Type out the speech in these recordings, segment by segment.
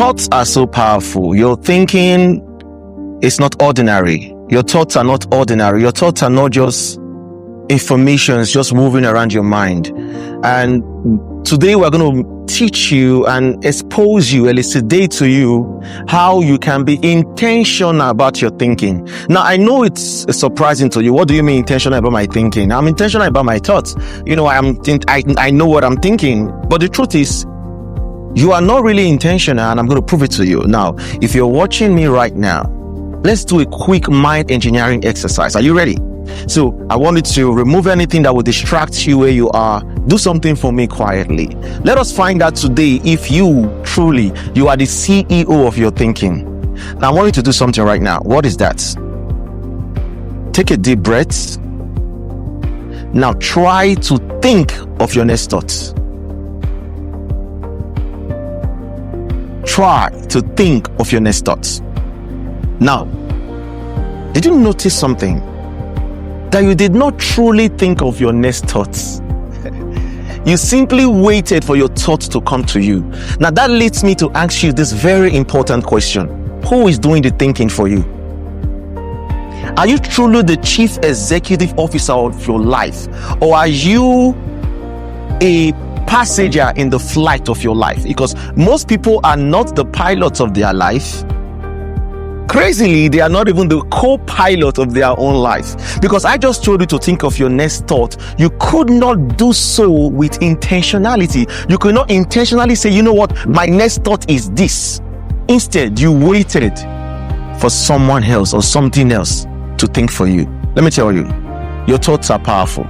thoughts are so powerful. Your thinking is not ordinary. Your thoughts are not ordinary. Your thoughts are not just information, it's just moving around your mind. And today we're going to teach you and expose you, elucidate to you how you can be intentional about your thinking. Now, I know it's surprising to you. What do you mean intentional about my thinking? I'm intentional about my thoughts. You know, I know what I'm thinking. But the truth is, you are not really intentional, and I'm going to prove it to you. Now, if you're watching me right now, let's do a quick mind engineering exercise. Are you ready? So I want you to remove anything that will distract you where you are. Do something for me quietly. Let us find out today if you are the CEO of your thinking. Now I want you to do something right now. What is that? Take a deep breath. Now try to think of your next thoughts. Try to think of your next thoughts. Now, did you notice something? That you did not truly think of your next thoughts. You simply waited for your thoughts to come to you. Now that leads me to ask you this very important question. Who is doing the thinking for you? Are you truly the chief executive officer of your life? Or are you a passenger in the flight of your life? Because most people are not the pilots of their life. Crazily, they are not even the co-pilot of their own life. Because I just told you to think of your next thought. You could not do so with intentionality. You could not intentionally say, you know what, my next thought is this. Instead, you waited for someone else or something else to think for you. Let me tell you, your thoughts are powerful.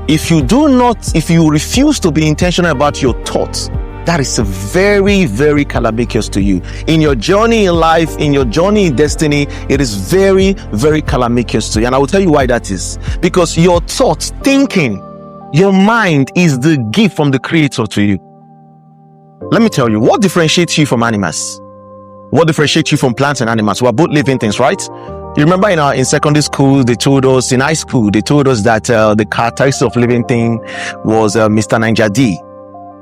If you refuse to be intentional about your thoughts, that is very, very calamitous to you. In your journey in life, in your journey in destiny, it is very, very calamitous to you. And I will tell you why that is. Because your thoughts, thinking, your mind is the gift from the Creator to you. Let me tell you, what differentiates you from animals? What differentiates you from plants and animals? We are both living things, right? You remember in secondary school, in high school, they told us that the characteristic of living thing was Mr. Ninja D.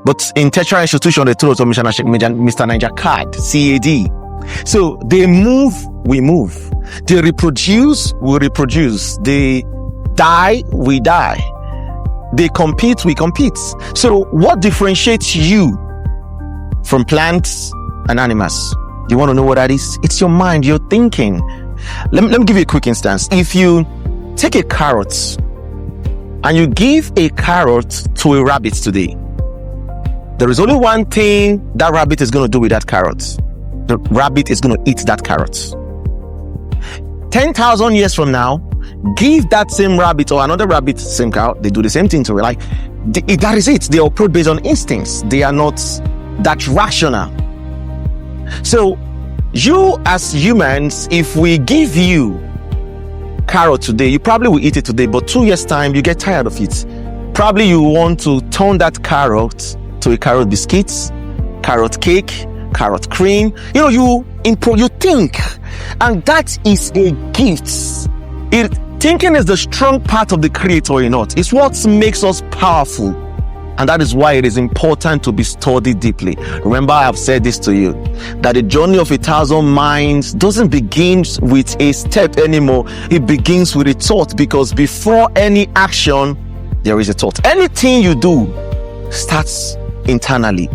But in tertiary institution, they told us Mr. Ninja CAD. So they move, we move. They reproduce, we reproduce. They die, we die. They compete, we compete. So what differentiates you from plants and animals? You want to know what that is? It's your mind, your thinking. Let me give you a quick instance. If you take a carrot and you give a carrot to a rabbit today, there is only one thing that rabbit is going to do with that carrot. The rabbit is going to eat that carrot. 10,000 years from now, give that same rabbit or another rabbit, same cow, they do the same thing to it. That is it. They operate based on instincts. They are not that rational. So, you as humans, if we give you carrot today, you probably will eat it today, but 2 years time, you get tired of it. Probably you want to turn that carrot to a carrot biscuits, carrot cake, carrot cream. You think, and that is a gift. Thinking is the strong part of the Creator in us. It's what makes us powerful. And that is why it is important to be studied deeply. Remember, I have said this to you, that the journey of 1,000 minds doesn't begin with a step anymore. It begins with a thought, because before any action, there is a thought. Anything you do starts internally.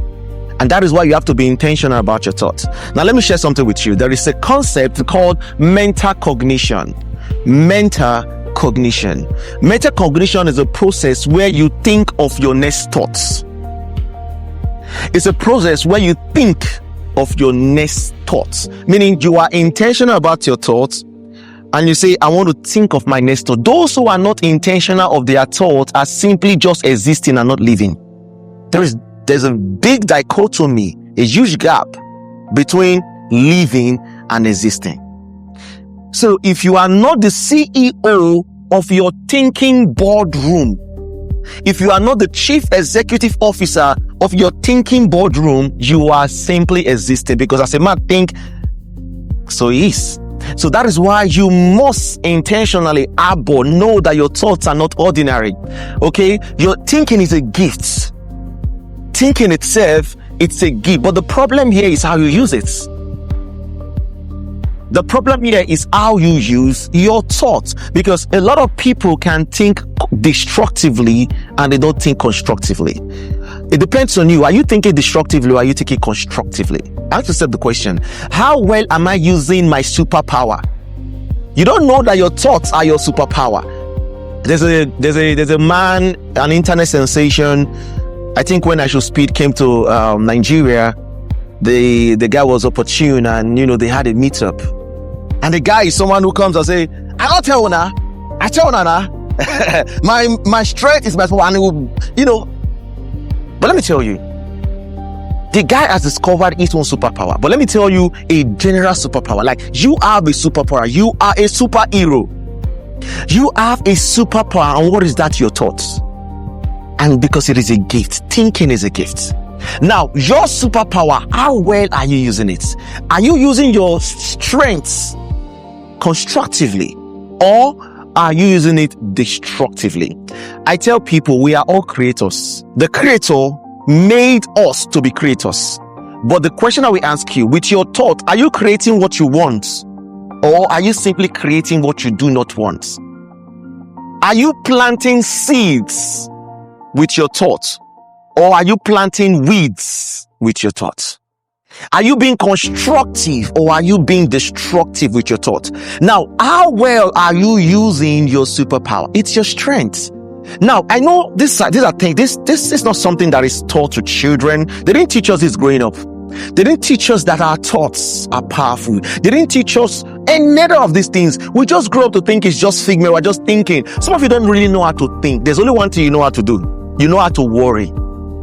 And that is why you have to be intentional about your thoughts. Now, let me share something with you. There is a concept called mental cognition. Mental cognition is a process where you think of your next thoughts. It's a process where you think of your next thoughts, meaning you are intentional about your thoughts and you say, I want to think of my next thought. Those who are not intentional of their thoughts are simply just existing and not living. There's a big dichotomy, a huge gap between living and existing. So if you are not the CEO of your thinking boardroom, if you are not the chief executive officer of your thinking boardroom, you are simply existing, because as a man think, so he is. So that is why you must intentionally know that your thoughts are not ordinary. Okay? Your thinking is a gift. Thinking itself It's a gift. But the problem here is how you use it. The problem here is how you use your thoughts, because a lot of people can think destructively and they don't think constructively. It depends on you. Are you thinking destructively or are you thinking constructively? I have to set the question, how well am I using my superpower? You don't know that your thoughts are your superpower. There's a man, an internet sensation. I think when I Should Speed came to Nigeria, the guy was opportune, and they had a meetup. And the guy is someone who comes and say, I don't tell una, I tell una, my strength is my power, and But let me tell you, the guy has discovered his own superpower. But let me tell you a general superpower. Like, you have a superpower. You are a superhero. You have a superpower. And what is that? Your thoughts. And because it is a gift, thinking is a gift. Now, your superpower, how well are you using it? Are you using your strengths constructively, or are you using it destructively? I tell people we are all creators. The Creator made us to be creators. But the question I will ask you, with your thought, are you creating what you want, or are you simply creating what you do not want? Are you planting seeds with your thoughts, or are you planting weeds with your thoughts? Are you being constructive, or are you being destructive with your thoughts? Now, how well are you using your superpower? It's your strength. Now, I know this is not something that is taught to children. They didn't teach us this growing up. They didn't teach us that our thoughts are powerful. They didn't teach us any of these things. We just grew up to think it's just figment. We're just thinking. Some of you don't really know how to think. There's only one thing you know how to do. You know how to worry.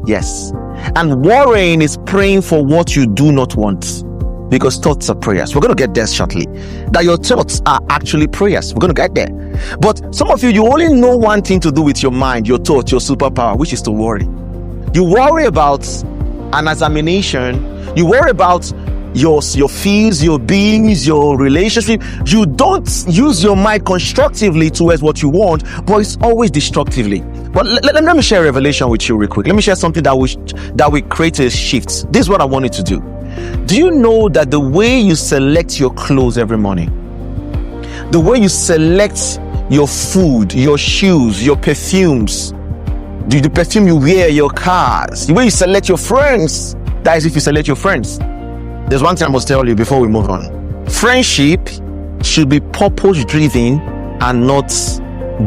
Yes. And worrying is praying for what you do not want, because thoughts are prayers. We're going to get there shortly. That your thoughts are actually prayers. We're going to get there. But some of you only know one thing to do with your mind, your thoughts, your superpower, which is to worry. You worry about an examination. You worry about your fears, your beings, your relationship. You don't use your mind constructively towards what you want, but it's always destructively. But let me share a revelation with you real quick. Let me share something that will create a shift. This is what I wanted to do. Do you know that the way you select your clothes every morning, the way you select your food, your shoes, your perfumes, the perfume you wear, your cars, the way you select your friends, that is if you select your friends. There's one thing I must tell you before we move on. Friendship should be purpose-driven and not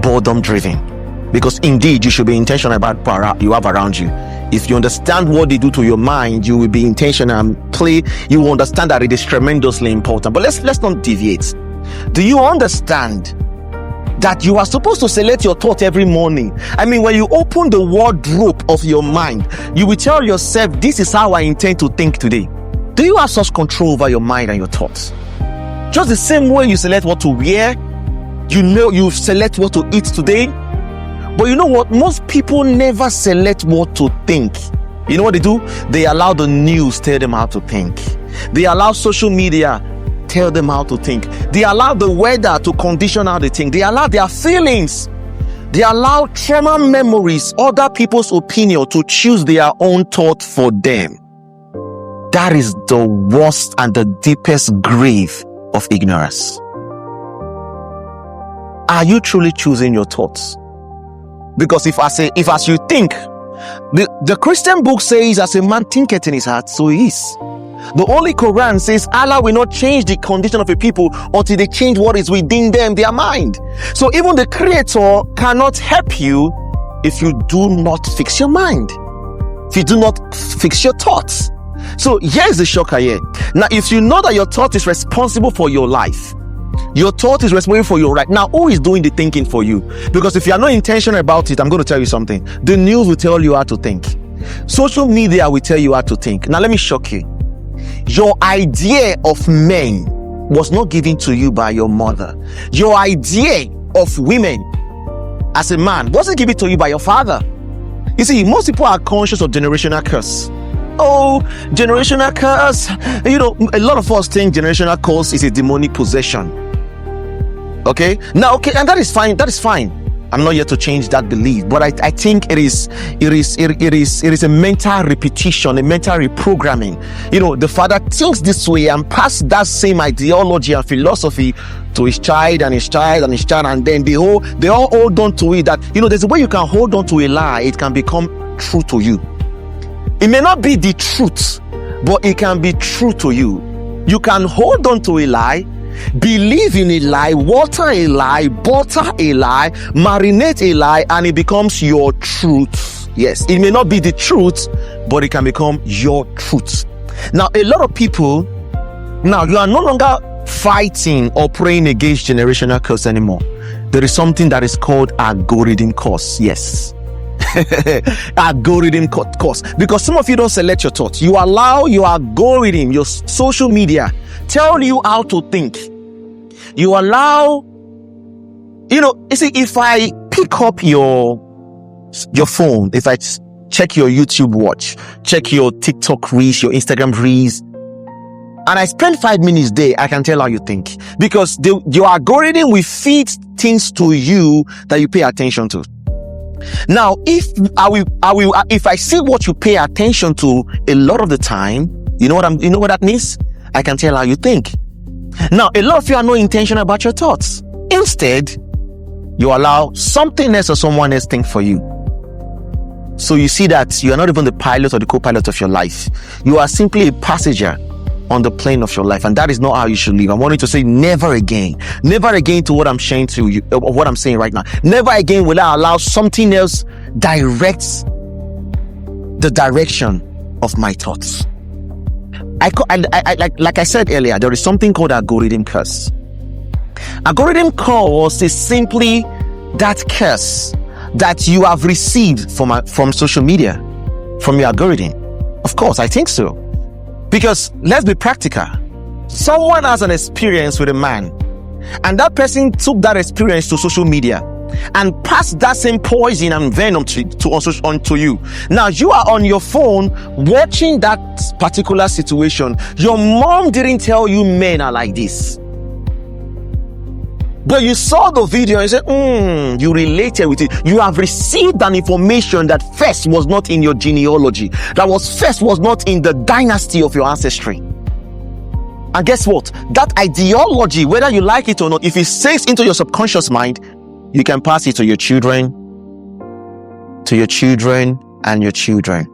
boredom-driven. Because indeed, you should be intentional about what you have around you. If you understand what they do to your mind, you will be intentional and play. You will understand that it is tremendously important. But let's not deviate. Do you understand that you are supposed to select your thought every morning? I mean, when you open the wardrobe of your mind, you will tell yourself, this is how I intend to think today. Do you have such control over your mind and your thoughts? Just the same way you select what to wear, you select what to eat today. But you know what? Most people never select what to think. You know what they do? They allow the news tell them how to think. They allow social media tell them how to think. They allow the weather to condition how they think. They allow their feelings. They allow trauma memories, other people's opinion to choose their own thought for them. That is the worst and the deepest grave of ignorance. Are you truly choosing your thoughts? Because if as you think, the Christian book says, as a man thinketh in his heart, so he is. The Holy Quran says Allah will not change the condition of a people until they change what is within them, their mind. So even the Creator cannot help you if you do not fix your mind, if you do not fix your thoughts. So here's the shocker here. Now, if you know that your thought is responsible for your life, your thought is responsible for your right. Now, who is doing the thinking for you? Because if you are not intentional about it, I'm going to tell you something. The news will tell you how to think. Social media will tell you how to think. Now, let me shock you. Your idea of men was not given to you by your mother. Your idea of women as a man wasn't given to you by your father. You see, most people are conscious of generational curse. Oh, generational curse. You know, a lot of us think generational curse is a demonic possession. Okay? Now, okay, and that is fine. That is fine. I'm not here to change that belief, but I think it is a mental repetition, a mental reprogramming. The father thinks this way and pass that same ideology and philosophy to his child and his child and his child, and then they all hold on to it. That there's a way you can hold on to a lie, it can become true to you. It may not be the truth, but it can be true to you. You can hold on to a lie, believe in a lie, water a lie, butter a lie, marinate a lie, and it becomes your truth. Yes, it may not be the truth, but it can become your truth. Now, a lot of people, now you are no longer fighting or praying against generational curse anymore. There is something that is called algorithm curse. Yes. Algorithm curse. Because some of you don't select your thoughts. You allow your algorithm, your social media, tell you how to think. You allow, you see, if I pick up your phone, if I check your YouTube watch, check your TikTok reels, your Instagram reels, and I spend 5 minutes there, I can tell how you think. Because your algorithm will feed things to you that you pay attention to. Now, if I see what you pay attention to a lot of the time, you know what that means? I can tell how you think. Now, a lot of you are not intentional about your thoughts. Instead, you allow something else or someone else think for you. So you see that you are not even the pilot or the co-pilot of your life. You are simply a passenger on the plane of your life, and that is not how you should live. I want you to say never again to what I'm saying to you, or what I'm saying right now. Never again will I allow something else direct the direction of my thoughts. Like I said earlier, there is something called algorithm curse. Algorithm curse is simply that curse that you have received from social media, from your algorithm. Of course, I think so. Because let's be practical. Someone has an experience with a man, and that person took that experience to social media and passed that same poison and venom onto you. Now you are on your phone watching that particular situation. Your mom didn't tell you men are like this, but you saw the video and said, you related with it. You have received an information that first was not in your genealogy, that was not in the dynasty of your ancestry. And guess what? That ideology, whether you like it or not, if it sinks into your subconscious mind, you can pass it to your children, and your children.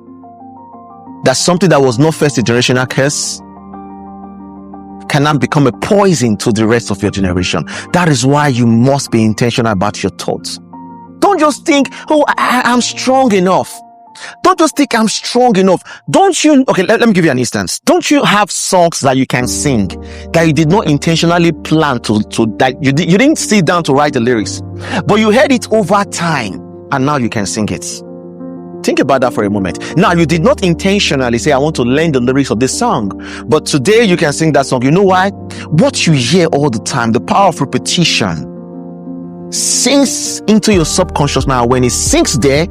That's something that was not first a generational curse, cannot become a poison to the rest of your generation. That is why you must be intentional about your thoughts. Don't just think, I'm strong enough. Don't just think I'm strong enough. Let me give you an instance. Don't you have songs that you can sing that you did not intentionally plan that you didn't sit down to write the lyrics, but you heard it over time and now you can sing it? Think about that for a moment. Now, you did not intentionally say, I want to learn the lyrics of this song, but today you can sing that song. You know why? What you hear all the time, the power of repetition, sinks into your subconscious mind. When it sinks there,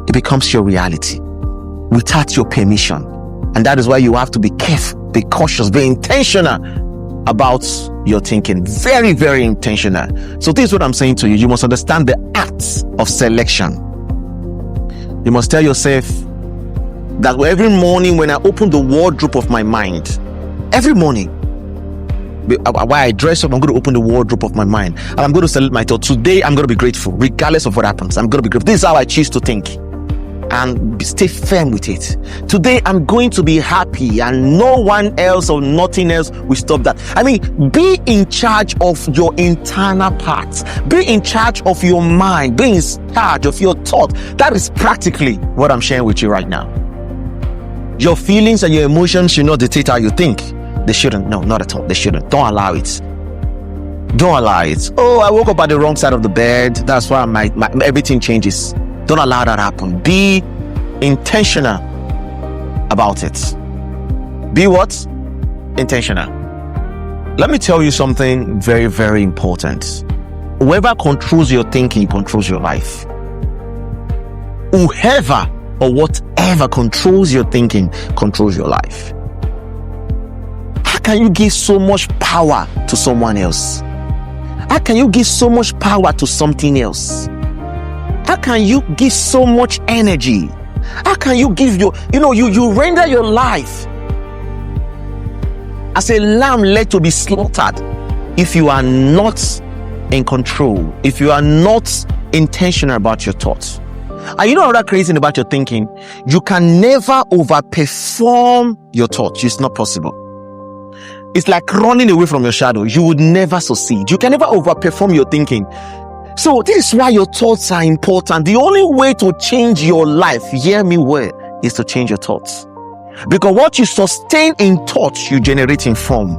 it becomes your reality without your permission. And that is why you have to be careful, be cautious, be intentional about your thinking. Very, very intentional. So this is what I'm saying to you. You must understand the act of selection. You must tell yourself that every morning when I open the wardrobe of my mind, every morning, while I dress up, I'm going to open the wardrobe of my mind and I'm going to select my thoughts. Today, I'm going to be grateful, regardless of what happens. I'm going to be grateful. This is how I choose to think and stay firm with it. Today, I'm going to be happy and no one else or nothing else will stop that. I mean, be in charge of your internal parts. Be in charge of your mind. Be in charge of your thought. That is practically what I'm sharing with you right now. Your feelings and your emotions should not dictate how you think. They shouldn't. No, not at all. They shouldn't. Don't allow it. Don't allow it. Oh, I woke up at the wrong side of the bed. That's why my everything changes. Don't allow that to happen. Be intentional about it. Be what? Intentional. Let me tell you something very, very important. Whoever controls your thinking controls your life. Whoever or whatever controls your thinking controls your life. How can you give so much power to someone else? How can you give so much power to something else? How can you give so much energy? How can you give you render your life as a lamb led to be slaughtered if you are not in control, if you are not intentional about your thoughts? And you know another crazy thing about your thinking? You can never overperform your thoughts. It's not possible. It's like running away from your shadow. You would never succeed. You can never overperform your thinking. So this is why your thoughts are important. The only way to change your life, hear me well, is to change your thoughts. Because what you sustain in thoughts, you generate in form.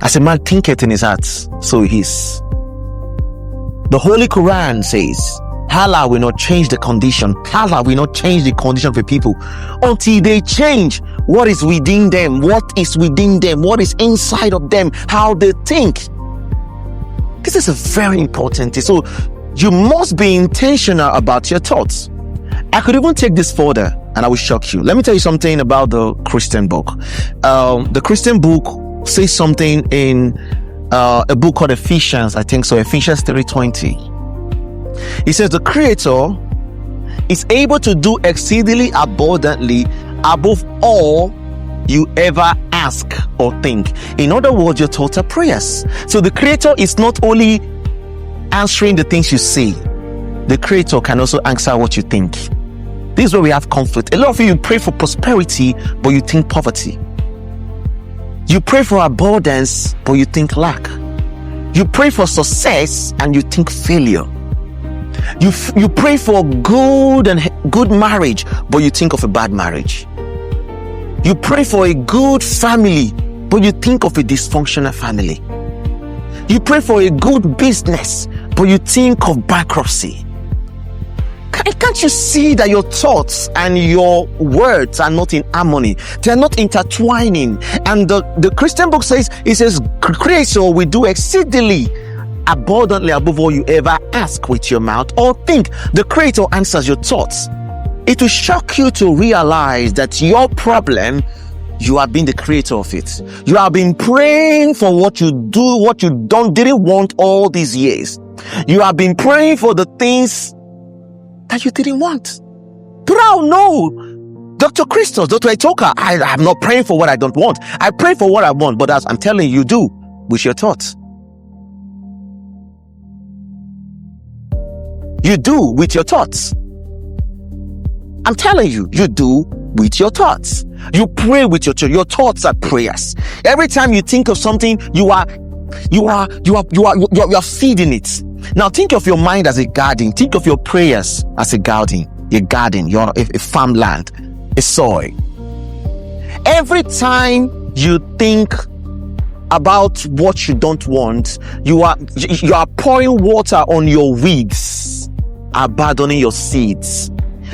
As a man thinketh in his heart, so he is. The Holy Quran says, Allah will not change the condition. Allah will not change the condition of the people until they change what is within them. What is within them? What is inside of them? How they think. This is a very important thing. So you must be intentional about your thoughts. I could even take this further and I will shock you. Let me tell you something about the Christian book. The Christian book says something in a book called Ephesians, I think so, Ephesians 3:20. It says the Creator is able to do exceedingly abundantly above all you ever ask or think. In other words, your thoughts are prayers. So the Creator is not only answering the things you say, the Creator can also answer what you think. This is where we have conflict. A lot of you pray for prosperity, but you think poverty. You pray for abundance, but you think lack. You pray for success and you think failure. You pray for good marriage, but you think of a bad marriage. You pray for a good family, but you think of a dysfunctional family. You pray for a good business, but you think of bankruptcy. Can't you see that your thoughts and your words are not in harmony? They are not intertwining. And the Christian book says, it says, Creator will do exceedingly abundantly above all you ever ask with your mouth or think. The Creator answers your thoughts. It will shock you to realize that your problem, you have been the creator of it. You have been praying for what you didn't want all these years. You have been praying for the things that you didn't want. Proud, no. Dr. Christos, Dr. Etoka, I'm not praying for what I don't want. I pray for what I want, but as I'm telling you, do with your thoughts. You do with your thoughts. I'm telling you, you do with your thoughts. You pray with your thoughts. Your thoughts are prayers. Every time you think of something, you are feeding it. Now think of your mind as a garden. Think of your prayers as a garden. A garden, you're a farmland, a soil. Every time you think about what you don't want, you are pouring water on your weeds, abandoning your seeds.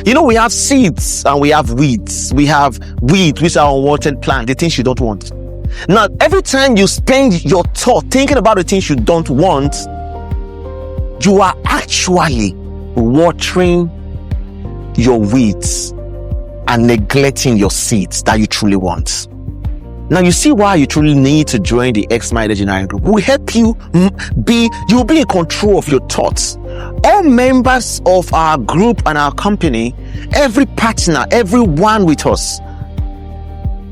You know, we have seeds and we have weeds. We have weeds, which are unwanted plants, the things you don't want. Now, every time you spend your thought thinking about the things you don't want, you are actually watering your weeds and neglecting your seeds that you truly want. Now, you see why you truly need to join the X-Mind Engineering Group. We'll help you you'll be in control of your thoughts. All members of our group and our company, every partner, everyone with us,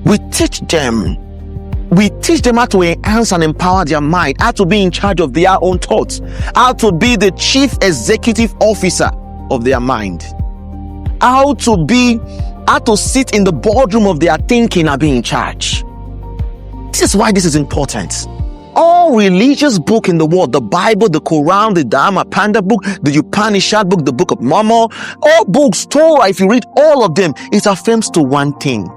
we teach them how to enhance and empower their mind, how to be in charge of their own thoughts, how to be the chief executive officer of their mind, how to sit in the boardroom of their thinking and be in charge. This is why this is important. All religious book in the world, the Bible, the Quran, the Dharma Panda book, the Upanishad book, the Book of Mormon, all books, Torah, if you read all of them, it affirms to one thing,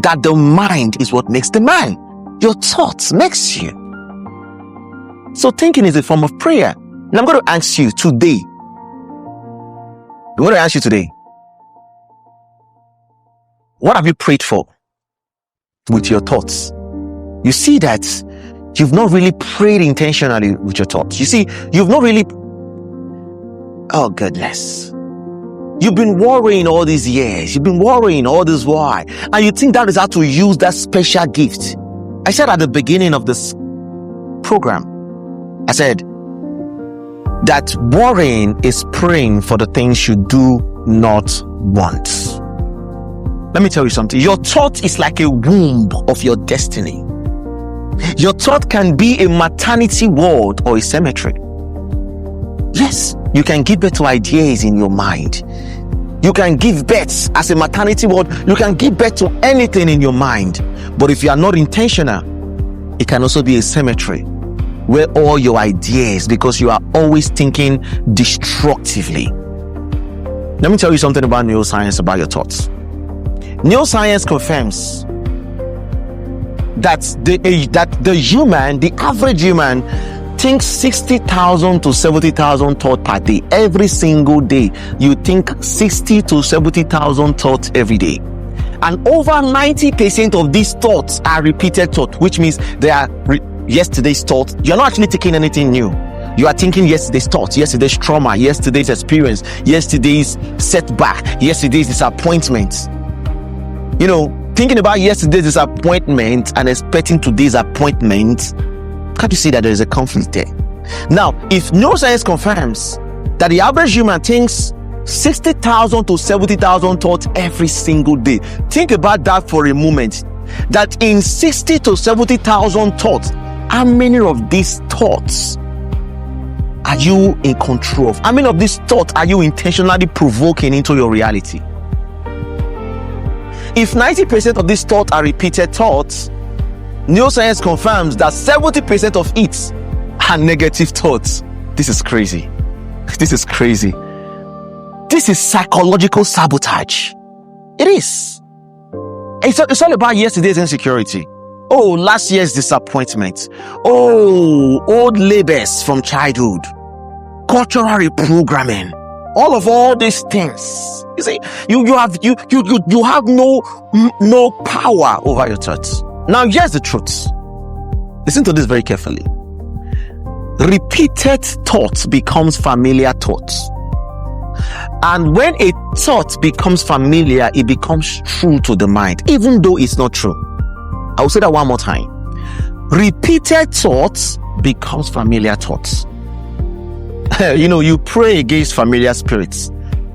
that the mind is what makes the man. Your thoughts makes you. So thinking is a form of prayer. And I'm going to ask you today. What have you prayed for with your thoughts? You see that you've not really prayed intentionally with your thoughts. You see, you've not really... Oh, goodness. You've been worrying all these years. You've been worrying all this while. And you think that is how to use that special gift. I said at the beginning of this program, I said, that worrying is praying for the things you do not want. Let me tell you something. Your thought is like a womb of your destiny. Your thought can be a maternity ward or a cemetery. Yes, you can give birth to ideas in your mind. You can give birth as a maternity ward. You can give birth to anything in your mind. But if you are not intentional, it can also be a cemetery where all your ideas, because you are always thinking destructively. Let me tell you something about neuroscience, about your thoughts. Neuroscience confirms that the average human thinks 60,000 to 70,000 thoughts per day. Every single day, you think 60 to 70,000 thoughts every day. And over 90% of these thoughts are repeated thoughts, which means they are yesterday's thoughts. You're not actually thinking anything new. You are thinking yesterday's thoughts, yesterday's trauma, yesterday's experience, yesterday's setback, yesterday's disappointment. Thinking about yesterday's disappointment and expecting today's appointment, can't you see that there is a conflict there? Now, if neuroscience confirms that the average human thinks 60,000 to 70,000 thoughts every single day, think about that for a moment. That in 60 to 70,000 thoughts, how many of these thoughts are you in control of? How many of these thoughts are you intentionally provoking into your reality? If 90% of these thoughts are repeated thoughts, neuroscience confirms that 70% of it are negative thoughts. This is crazy. This is crazy. This is psychological sabotage. It is. It's all about yesterday's insecurity. Oh, last year's disappointment. Oh, old labels from childhood. Cultural reprogramming. All these things. You see, you have no power over your thoughts. Now, here's the truth. Listen to this very carefully. Repeated thoughts becomes familiar thoughts. And when a thought becomes familiar, it becomes true to the mind, even though it's not true. I will say that one more time. Repeated thoughts becomes familiar thoughts. You pray against familiar spirits,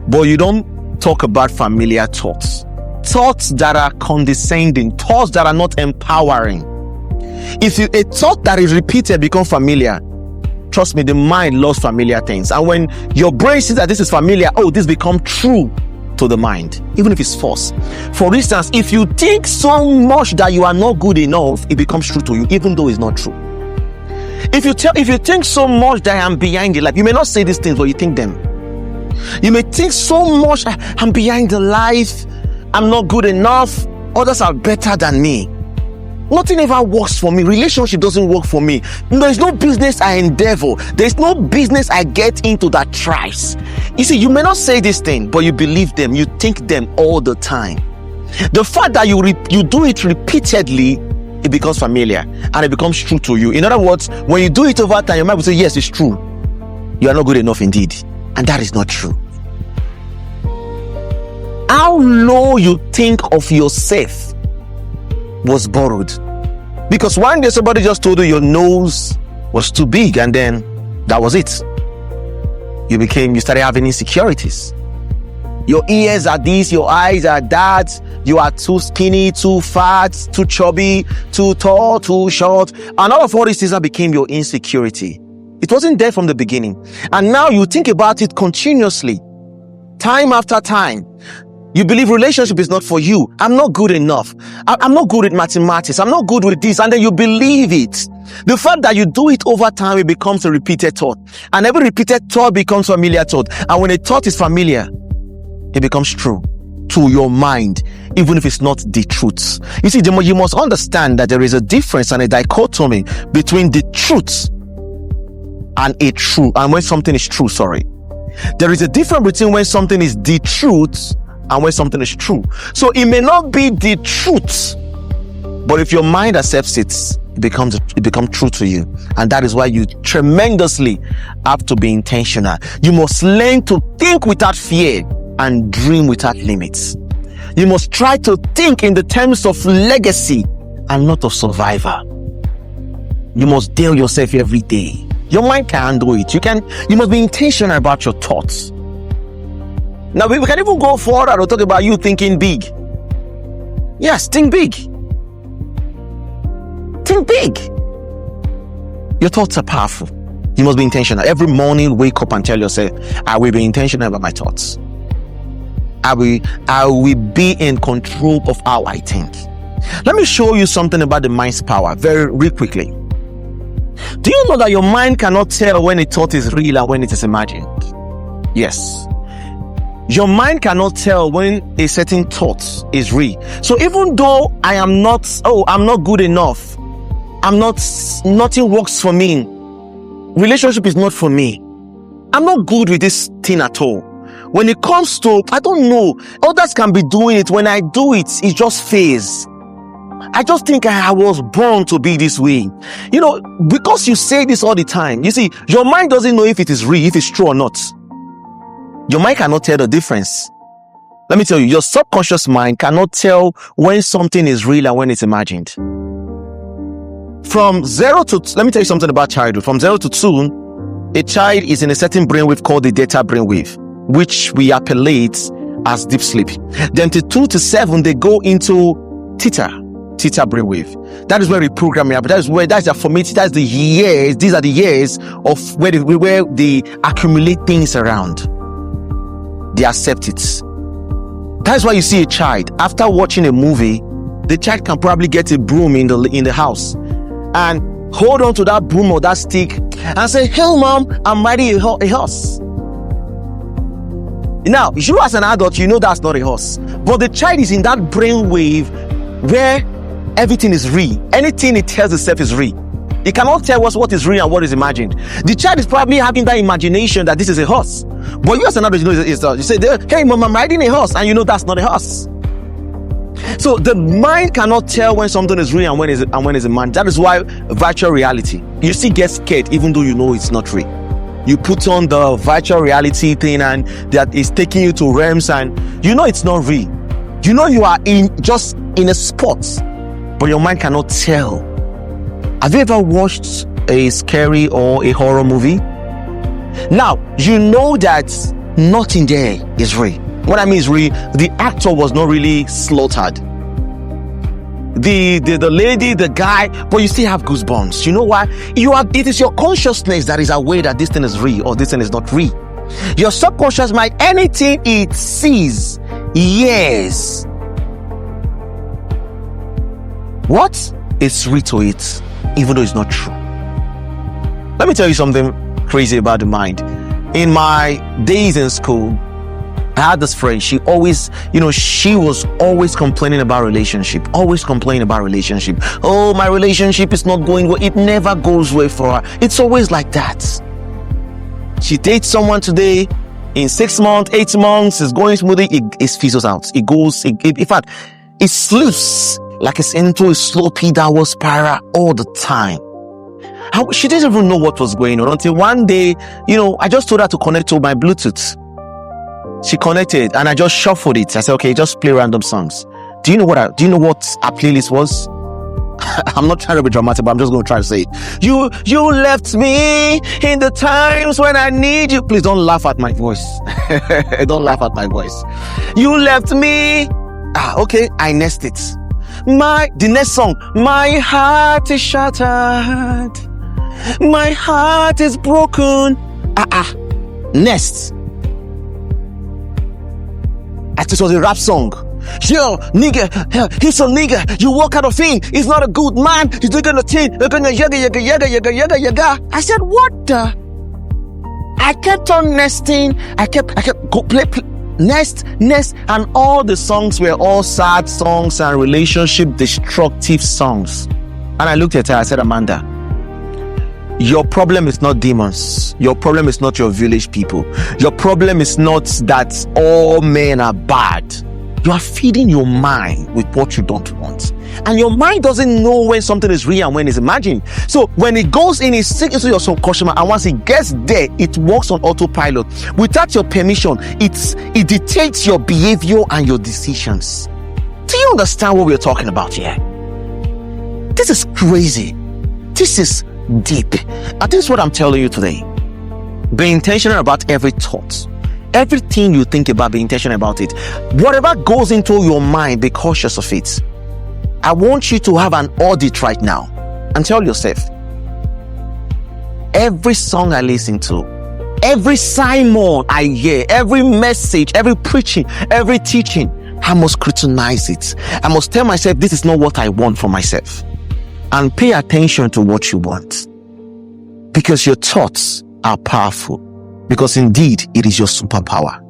but you don't talk about familiar thoughts. Thoughts that are condescending, thoughts that are not empowering. If a thought that is repeated becomes familiar, trust me, the mind loves familiar things. And when your brain sees that this is familiar, this becomes true to the mind, even if it's false. For instance, if you think so much that you are not good enough, it becomes true to you, even though it's not true. If you think so much that I'm behind the life, you may not say these things, but you think them. You may think so much, I'm behind the life, I'm not good enough, others are better than me. Nothing ever works for me. Relationship doesn't work for me. There's no business I endeavor. There's no business I get into that thrives. You see, you may not say this thing, but you believe them. You think them all the time. The fact that you do it repeatedly, it becomes familiar and it becomes true to you. In other words, when you do it over time, your mind will say, yes, it's true. You are not good enough indeed. And that is not true. How low you think of yourself was borrowed. Because one day somebody just told you your nose was too big, and then that was it. You started having insecurities. Your ears are this, your eyes are that, you are too skinny, too fat, too chubby, too tall, too short, and all these things that became your insecurity. It wasn't there from the beginning. And now you think about it continuously, time after time. You believe relationship is not for you. I'm not good enough. I'm not good at mathematics. I'm not good with this. And then you believe it. The fact that you do it over time, it becomes a repeated thought. And every repeated thought becomes familiar thought. And when a thought is familiar, it becomes true to your mind, even if it's not the truth. You see, you must understand that there is a difference and a dichotomy between the truth and when something is true, There is a difference between when something is the truth and when something is true. So it may not be the truth, but if your mind accepts it, it becomes true to you. And that is why you tremendously have to be intentional. You must learn to think without fear and dream without limits. You must try to think in the terms of legacy and not of survivor. You must tell yourself every day, Your mind can do it. You must be intentional about your thoughts. Now, we can even go further to talk about you thinking big. Yes, think big. Think big. Your thoughts are powerful. You must be intentional. Every morning, wake up and tell yourself, I will be intentional about my thoughts. I will be in control of how I think. Let me show you something about the mind's power very quickly. Do you know that your mind cannot tell when a thought is real and when it is imagined? Yes. Your mind cannot tell when a certain thought is real. So even though I'm not good enough, nothing works for me, relationship is not for me, I'm not good with this thing at all. When it comes to, I don't know, others can be doing it. When I do it, it's just phase. I just think I was born to be this way. Because you say this all the time, you see, your mind doesn't know if it is real, if it's true or not. Your mind cannot tell the difference. Let me tell you, your subconscious mind cannot tell when something is real and when it's imagined. Let me tell you something about childhood. From 0 to 2, a child is in a certain brainwave called the theta brainwave, which we appellate as deep sleep. Then to 2 to 7, they go into theta brainwave. That is where reprogramming happens. That's the formative. That's the years. These are the years of where they accumulate things around. They accept it. That's why you see a child, after watching a movie, the child can probably get a broom in the house and hold on to that broom or that stick and say, "Hey mom, I'm riding a horse." Now, you as an adult, you know that's not a horse. But the child is in that brain wave where everything is real. Anything it tells itself is real. It cannot tell us what is real and what is imagined. The child is probably having that imagination that this is a horse. But you as an adult, you know you say, "Hey mom, I'm riding a horse," and you know that's not a horse. So the mind cannot tell when something is real and when is imagined. That is why virtual reality, you still get scared even though you know it's not real. You put on the virtual reality thing and that is taking you to realms and you know it's not real. You know you are just in a spot, but your mind cannot tell. Have you ever watched a scary or a horror movie? Now, you know that nothing there is real. What I mean is real, the actor was not really slaughtered. The lady, the guy, but you still have goosebumps. You know why? It is your consciousness that is aware that this thing is real or this thing is not real. Your subconscious mind, anything it sees, yes. What is real to it, even though it's not true. Let me tell you something crazy about the mind. In my days in school, I had this friend. She was always complaining about relationship. Oh, my relationship is not going well. It never goes well for her. It's always like that. She dates someone today, in 6 months, 8 months, it's going smoothly, it fizzles out. In fact, it slips like it's into a slopey downward spiral all the time. She didn't even know what was going on until one day, I just told her to connect to my Bluetooth. She connected and I just shuffled it. I said, okay, just play random songs. Do you know what our playlist was? I'm not trying to be dramatic, but I'm just going to try to say it. You left me in the times when I need you. Please don't laugh at my voice. Don't laugh at my voice. You left me. Okay, I nest it. The next song, my heart is shattered. My heart is broken. Nest. This was a rap song. Yo, nigga, he's a nigga. You walk out of him. He's not a good man. He's doing the thing. They're gonna yaga. I said, what the? I kept on nesting. I kept go play. Nest, and all the songs were all sad songs and relationship destructive songs. And I looked at her, I said, Amanda, your problem is not demons. Your problem is not your village people. Your problem is not that all men are bad. You are feeding your mind with what you don't want. And your mind doesn't know when something is real and when it's imagined. So when it goes in, it sinks into your subconscious mind, and once it gets there, it works on autopilot. Without your permission, it dictates your behavior and your decisions. Do you understand what we're talking about here? This is crazy. This is deep. And this is what I'm telling you today. Be intentional about every thought. Everything you think about, be intentional about it. Whatever goes into your mind, be cautious of it. I want you to have an audit right now and tell yourself, every song I listen to, every sermon I hear, every message, every preaching, every teaching, I must scrutinize it. I must tell myself, this is not what I want for myself. And pay attention to what you want. Because your thoughts are powerful. Because indeed, it is your superpower.